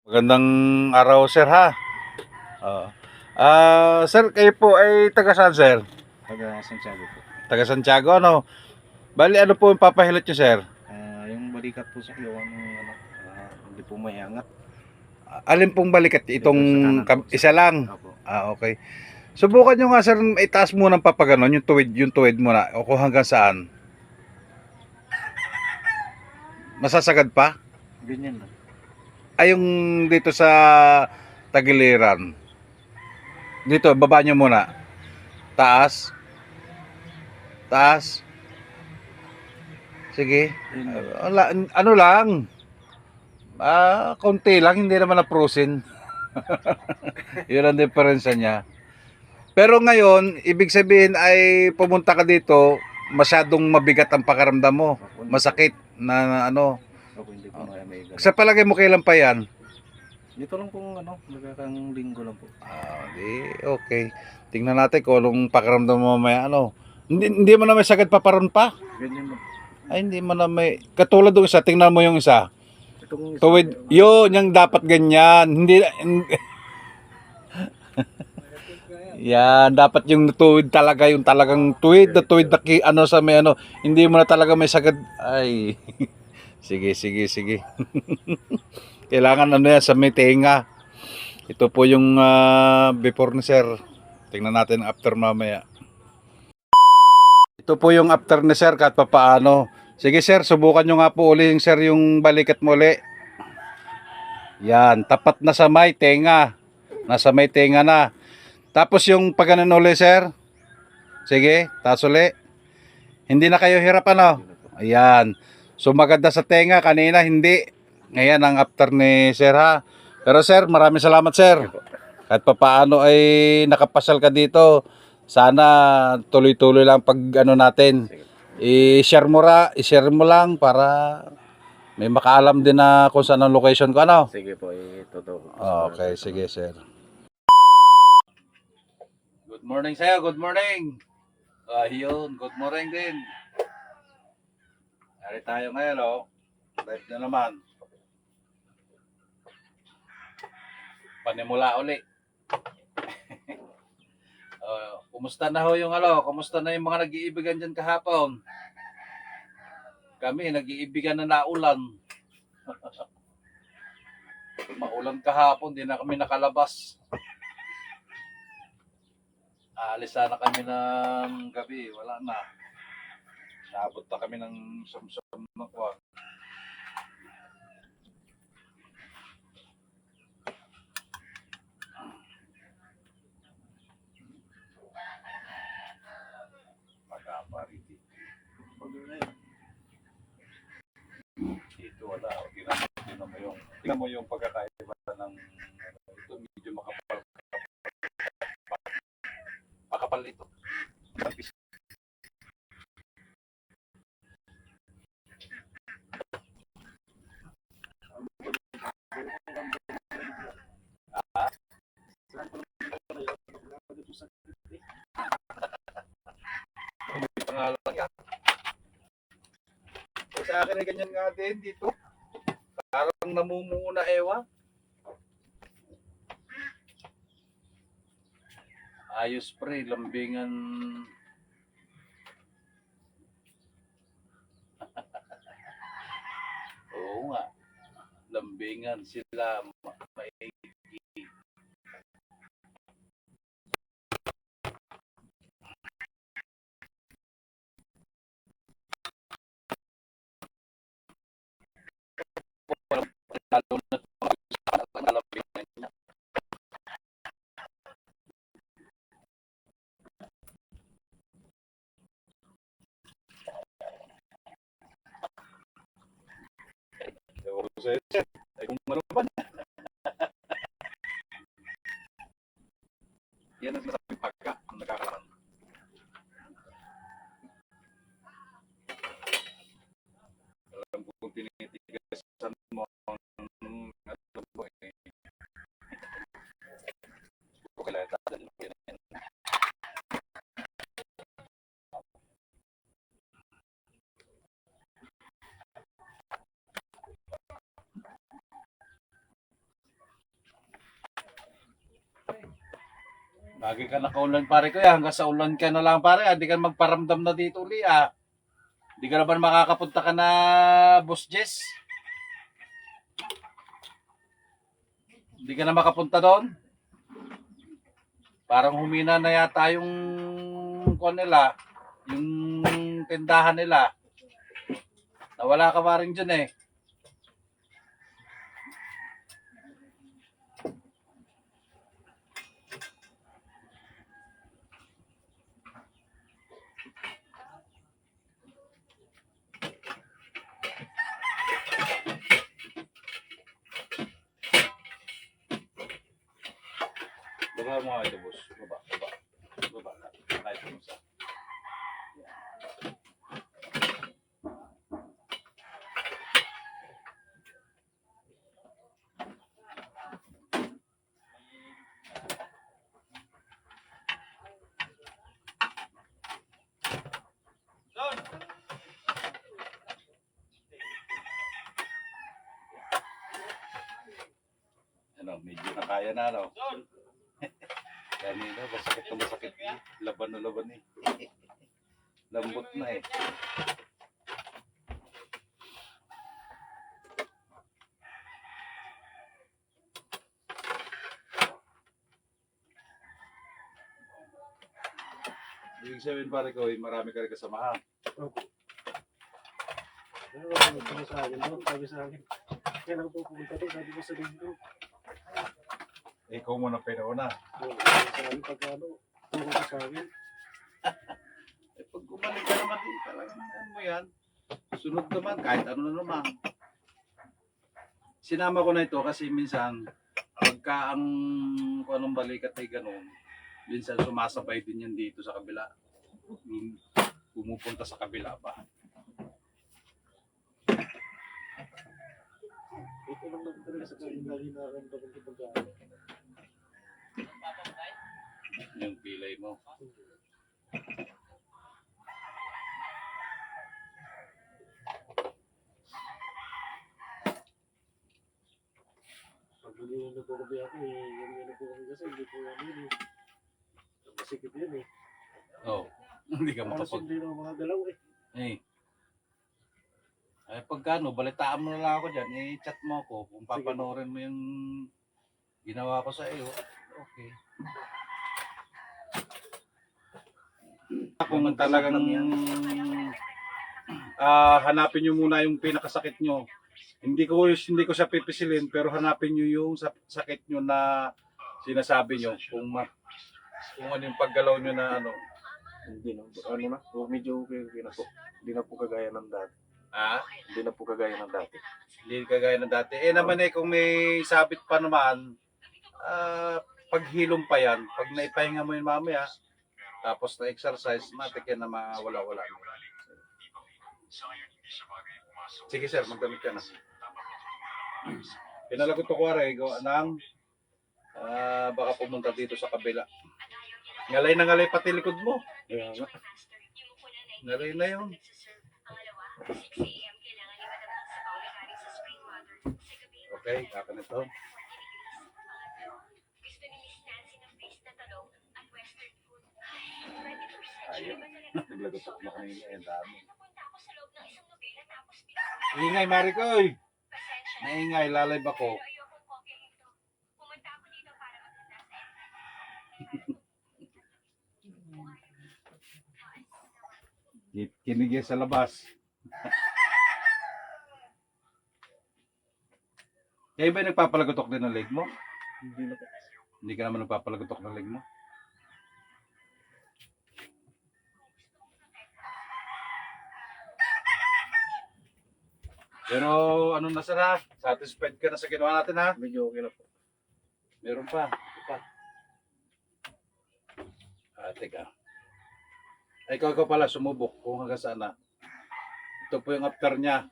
Magandang araw, sir, ha? Oo. Sir, kayo po ay taga saan, sir? Taga Santiago po. Taga Santiago, ano? Bali, ano po yung papahilot nyo, sir? Yung balikat po sa yung hindi po may angat. Alin pong balikat? Dito Itong sa kanan po. isa lang? Opo. Okay. Subukan nyo nga, sir, itaas muna ng papaganon, yung tuwid muna. O kung hanggang saan? Masasagad pa? Ganyan lang. Ay, yung dito sa tagiliran. Dito, baba nyo muna. Taas. Taas. Sige. Ano lang? Konti lang, hindi naman na-frozen. Yun ang diferensya niya. Pero ngayon, ibig sabihin ay pumunta ka dito, masyadong mabigat ang pakiramdam mo. Masakit na ano. Opo, hindi po may ganun. Sa palagay mo kailan pa yan? Dito lang po nagkakang linggo lang po. Okay. Tingnan natin kung anong pakiramdam mo mamaya ano. Hindi mo na may sagad paparon pa? Ganyan lang. Ay, hindi mo na may... Katulad ng isa, tingnan mo yung isa. Itong Tuwid, yun, yung dapat ganyan. Hindi, yan, dapat yung tuwid talaga, yung talagang tuwid na ano sa may ano, hindi mo na talaga may sagad. Ay, sige. Kailangan ano yan, sa may tenga. Ito po yung before ni sir. Tingnan natin after mamaya. Ito po yung after ni sir kahit papaano. Sige sir, subukan nyo nga po uli yung sir yung balikat mo uli. Yan, tapat na sa may tenga. Nasa may tenga na. Tapos yung pagganon uli sir. Sige, taas uli. Hindi na kayo hirap ano? Ayan. So maganda sa tenga, kanina hindi. Ngayon ang after ni sir, ha. Pero sir, maraming salamat sir. Kahit papaano ay nakapasal ka dito. Sana tuloy-tuloy lang pag ano natin. I-share mo lang para may makaalam din na kung saan ang location ko, ano? Sige po, ito. Okay, sige sir. Good morning sa'yo, good morning. Yun, good morning din. Dari tayo ngayon, oh. Live na naman. Panimula uli. Kumusta na ho yung kumusta na yung mga nag-iibigan dyan kahapon? Kami, nag-iibigan na naulan. Maulan kahapon, di na kami nakalabas. Aalis sana kami ng gabi, wala na. Naabot na kami ng sumsum na kuwan. Pag-apariti. Dito wala. Tingnan mo yung pagkakaiba ng ito, medyo makapal ito. Pangalan yan. Sa akin ay ganyan nga din dito. Parang namumuna ewa. Ayos pre, lambingan. Oo nga. Lambingan sila. Lalo na lambingan niya. Ay, kung ano ba? Yan ang sinasabi pagka ang nagkakaroon. Alam ko kung tinitigasan mo ano mo eh. Kailangan tatalo yan. Lagi ka nakaulan pare ko hanggang sa ulan ka na lang pare, hindi ka magparamdam na dito uli Hindi ka naman makakapunta ka na Boss Jess. Hindi ka na makapunta doon. Parang humina na yata yung kuwan nila, yung tindahan nila. Nawala ka pa rin dyan eh. Baba mo nga ito, boss. Baba. Baba ka. Kahit mo sa. Ano, medyo nakaya na, no? Kanina, masakit na masakit. Laban na laban eh. Lambot na eh. Ibig sabihin pare ko, marami ka rin kasamahan. Ano ba sabi sa akin? Ano sabi sa akin? Kaya lang po pumunta doon, sabi ko sa linggo. Ikaw muna pinauna. Sabi pagka turo ko sa akin. Pag gumaling ka naman din talagang ano mo yan. Sunod naman, kahit ano na naman. Sinama ko na ito kasi minsan, pagka ang kung anong balikat ay ganun, minsan sumasabay din yan dito sa kabila. Pumupunta sa kabila pa. Ito lang naman talaga sa kanya lagi nakaramdaman ko pagka Yung pilay mo. pag hindi na po kami ako yan na po kami kasi hindi po yan yun masikip yun Oh, hindi ka Halos makapag... hindi na mga galaw Eh. Ay pagkano, balitaan mo na lang ako dyan. I-chat mo ako kung papanoorin mo yung ginawa ko sa iyo. Okay. Kung talagang hanapin nyo muna yung pinakasakit nyo. Hindi ko siya pipisilin pero hanapin nyo yung sakit nyo na sinasabi nyo. Kung ano yung paggalaw nyo na ano. Hindi na. Ano na? Medyo okay na po. Hindi na po kagaya ng dati. Hindi na po kagaya ng dati. Hindi kagaya ng dati. Eh naman kung may sabit pa naman, paghilom pa yan. Pag naipahinga mo yun mamaya, tapos na exercise, matik yan na mawala-wala. Sige sir, magdamit ka na. Pinalagot ko kuwari, gawa ng baka pumunta dito sa kabila. Ngalay na ngalay pati likod mo. Kaya nga. Ngalay na yun. Okay, kaka nito. Ayun. Naglagotok na kanina. Ang dami. Ingay, Marikoy. Naingay, lalay ba ko? Kinigay sa labas. Kaya ba nagpapalagotok din ng leg mo? Hindi na po. Hindi ka naman nagpapalagotok ng leg mo? Pero ano na sana? Satisfied ka na sa ginawa natin ha? Medyo okay na po. Meron pa. Ito pa. Teka. Ay, ikaw pala sumubok kung hanggang saan na. Ito po yung after niya.